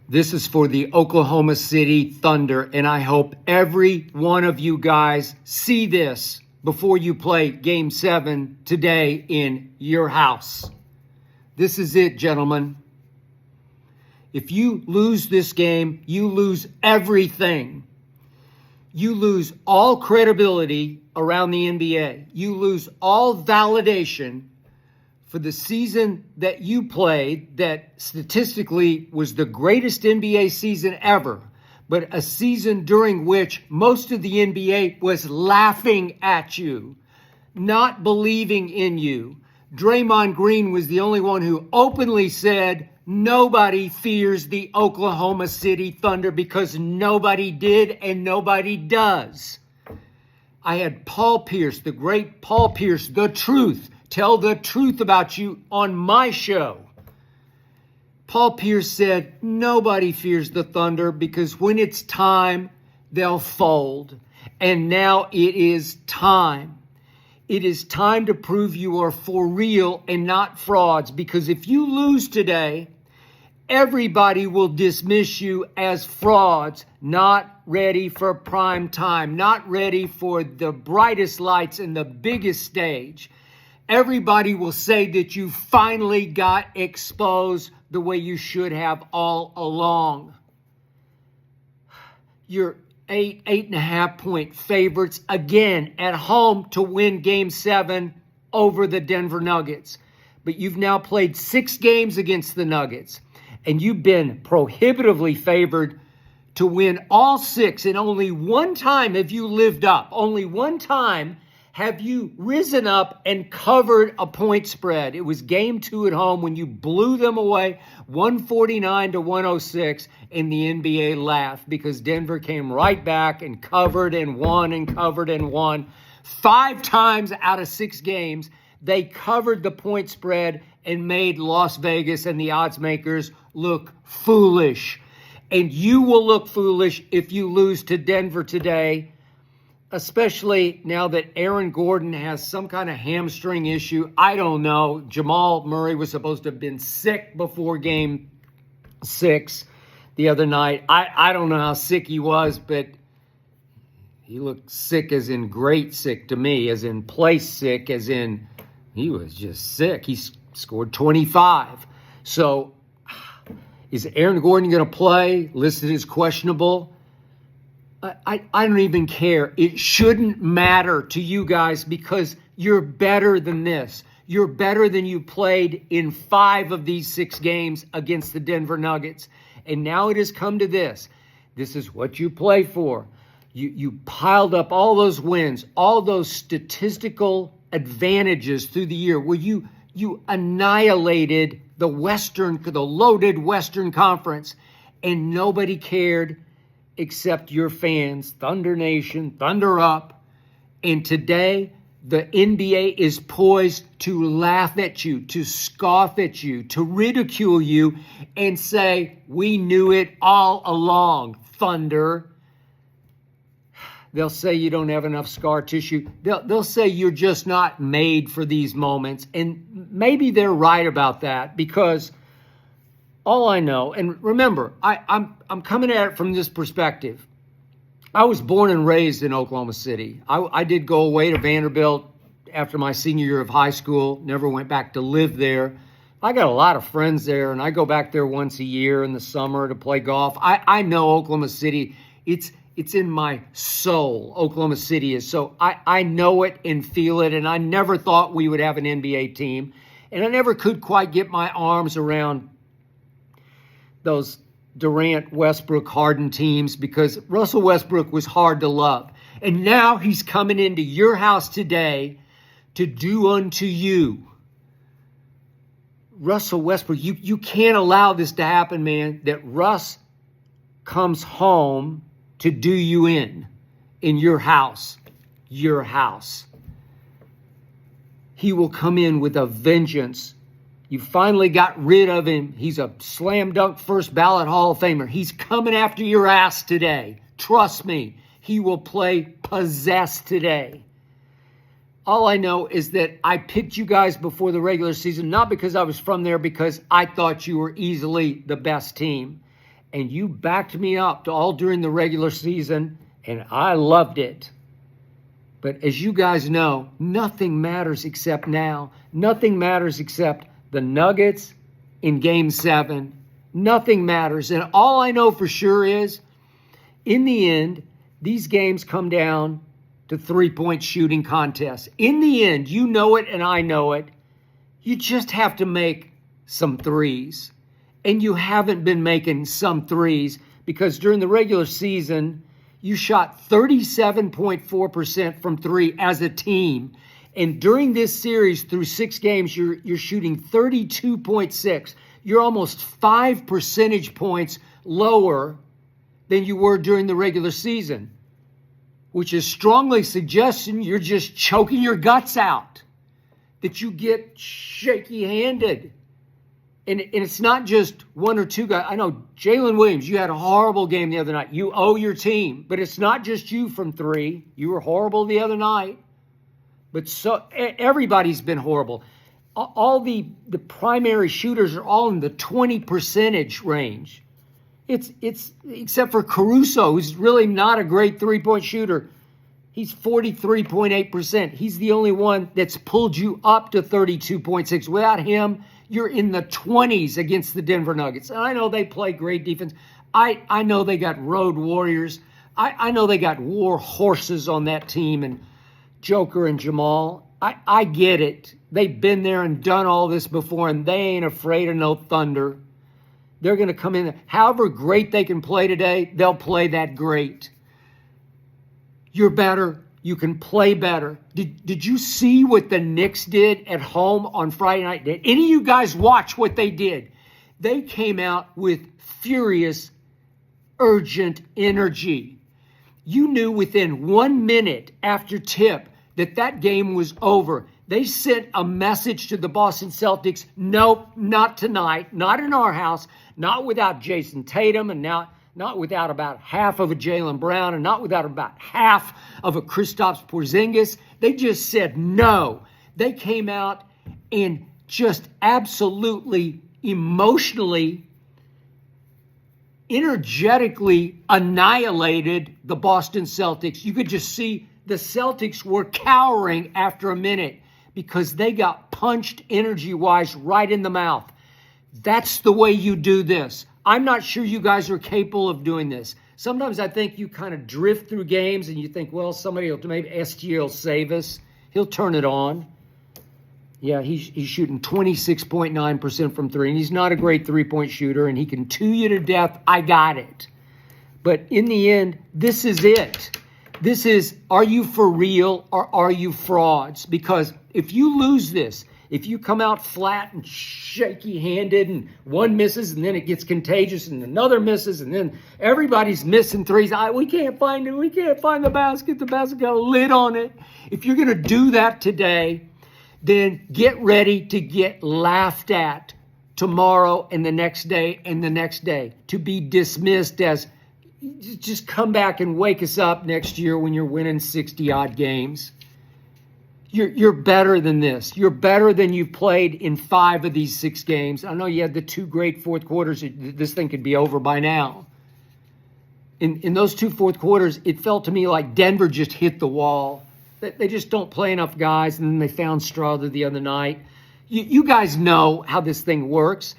This is for the Oklahoma City Thunder, and I hope every one of you guys see this before you play Game 7 today in your house. This is it, gentlemen. If you lose this game, you lose everything. You lose all credibility around the NBA. You lose all validation for the season that you played that statistically was the greatest NBA season ever, but a season during which most of the NBA was laughing at you, not believing in you. Draymond Green was the only one who openly said nobody fears the Oklahoma City Thunder because nobody did and nobody does. I had Paul Pierce, the great Paul Pierce, the truth, tell the truth about you on my show. Paul Pierce said, nobody fears the Thunder because when it's time, they'll fold. And now it is time. It is time to prove you are for real and not frauds, because if you lose today, everybody will dismiss you as frauds, not ready for prime time, not ready for the brightest lights and the biggest stage. Everybody will say that you finally got exposed the way you should have all along. You're 8.5 point favorites again at home to win Game 7 over the Denver Nuggets. But you've now played 6 games against the Nuggets, and you've been prohibitively favored to win all 6. And only one time have you lived up. Only one time have you risen up and covered a point spread. It was Game 2 at home when you blew them away 149-106, and the NBA laughed because Denver came right back and covered and won and covered and won. 5 times out of 6 games, they covered the point spread and made Las Vegas and the odds makers look foolish. And you will look foolish if you lose to Denver today, especially now that Aaron Gordon has some kind of hamstring issue. I don't know. Jamal Murray was supposed to have been sick before Game 6 the other night. I don't know how sick he was, but he looked sick as in great sick to me, as in place sick, as in he was just sick. He scored 25. So is Aaron Gordon going to play? Listed as questionable. I don't even care. It shouldn't matter to you guys because you're better than this. You're better than you played in 5 of these 6 games against the Denver Nuggets. And now it has come to this. This is what you play for. You piled up all those wins, all those statistical advantages through the year where you annihilated the loaded Western Conference, and nobody cared except your fans, Thunder Nation, Thunder Up. And today, the NBA is poised to laugh at you, to scoff at you, to ridicule you, and say, we knew it all along, Thunder. They'll say you don't have enough scar tissue. They'll say you're just not made for these moments. And maybe they're right about that, because all I know, and remember, I'm coming at it from this perspective. I was born and raised in Oklahoma City. I did go away to Vanderbilt after my senior year of high school, never went back to live there. I got a lot of friends there, and I go back there once a year in the summer to play golf. I know Oklahoma City. It's in my soul, Oklahoma City is. So I know it and feel it, and I never thought we would have an NBA team. And I never could quite get my arms around those Durant, Westbrook, Harden teams because Russell Westbrook was hard to love. And now he's coming into your house today to do unto you. Russell Westbrook, you can't allow this to happen, man, that Russ comes home to do you in your house, your house. He will come in with a vengeance. You finally got rid of him. He's a slam dunk first ballot Hall of Famer. He's coming after your ass today. Trust me, he will play possessed today. All I know is that I picked you guys before the regular season, not because I was from there, because I thought you were easily the best team. and you backed me up all during the regular season, and I loved it. But as you guys know, nothing matters except now. Nothing matters except the Nuggets in Game 7. Nothing matters. And all I know for sure is, in the end, these games come down to three-point shooting contests. In the end, you know it and I know it. You just have to make some threes. And you haven't been making some threes because during the regular season, you shot 37.4% from three as a team. And during this series, through 6 games, you're shooting 32.6. You're almost 5 percentage points lower than you were during the regular season, which is strongly suggesting you're just choking your guts out, that you get shaky-handed. And it's not just one or two guys. I know Jalen Williams, you had a horrible game the other night. You owe your team. But it's not just you from three. You were horrible the other night. But so everybody's been horrible. All the primary shooters are all in the 20% range. It's except for Caruso, who's really not a great three-point shooter. He's 43.8%. He's the only one that's pulled you up to 32.6. Without him, you're in the 20s against the Denver Nuggets. And I know they play great defense. I know they got road warriors. I know they got war horses on that team, and Joker and Jamal. I get it. They've been there and done all this before, and they ain't afraid of no thunder. They're going to come in. However great they can play today, they'll play that great. You're better. You can play better. Did you see what the Knicks did at home on Friday night? Did any of you guys watch what they did? They came out with furious, urgent energy. You knew within 1 minute after tip that game was over. They sent a message to the Boston Celtics, nope, not tonight, not in our house, not without Jason Tatum, and now not without about half of a Jaylen Brown, and not without about half of a Kristaps Porzingis. They just said no. They came out and just absolutely emotionally, energetically annihilated the Boston Celtics. You could just see the Celtics were cowering after a minute because they got punched energy-wise right in the mouth. That's the way you do this. I'm not sure you guys are capable of doing this. Sometimes I think you kind of drift through games and you think, well, maybe SGA will save us. He'll turn it on. Yeah, he's shooting 26.9% from three, and he's not a great three-point shooter, and he can 2 you to death. I got it. But in the end, this is it. This is, are you for real or are you frauds? Because if you lose this, if you come out flat and shaky-handed and one misses and then it gets contagious and another misses and then everybody's missing threes. We can't find it. We can't find the basket. The basket got a lid on it. If you're going to do that today, then get ready to get laughed at tomorrow and the next day and the next day, to be dismissed as just come back and wake us up next year when you're winning 60-odd games. You're better than this. You're better than you've played in 5 of these 6 games. I know you had the 2 great fourth quarters. This thing could be over by now. In those 2 fourth quarters, it felt to me like Denver just hit the wall. They just don't play enough guys, and then they found Strawther the other night. You guys know how this thing works.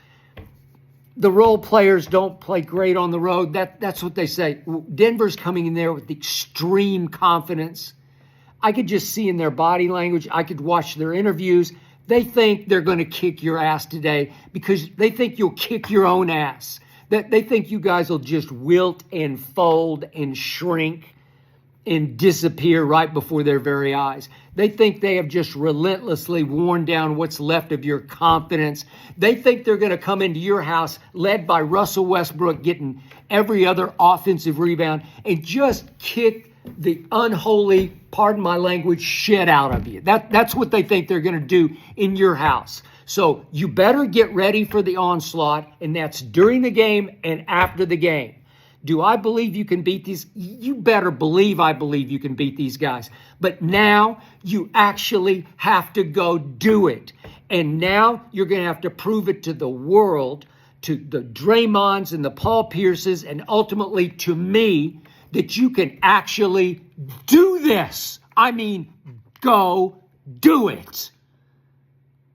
The role players don't play great on the road. That's what they say. Denver's coming in there with extreme confidence. I could just see in their body language. I could watch their interviews. They think they're going to kick your ass today because they think you'll kick your own ass. That they think you guys will just wilt and fold and shrink and disappear right before their very eyes. They think they have just relentlessly worn down what's left of your confidence. They think they're going to come into your house led by Russell Westbrook getting every other offensive rebound and just kick the unholy, pardon my language, shit out of you. That's what they think they're going to do in your house. So you better get ready for the onslaught, and that's during the game and after the game. Do I believe you can beat these? You better believe I believe you can beat these guys. But now you actually have to go do it. And now you're going to have to prove it to the world, to the Draymonds and the Paul Pierces, and ultimately to me, that you can actually do this. I mean, go do it.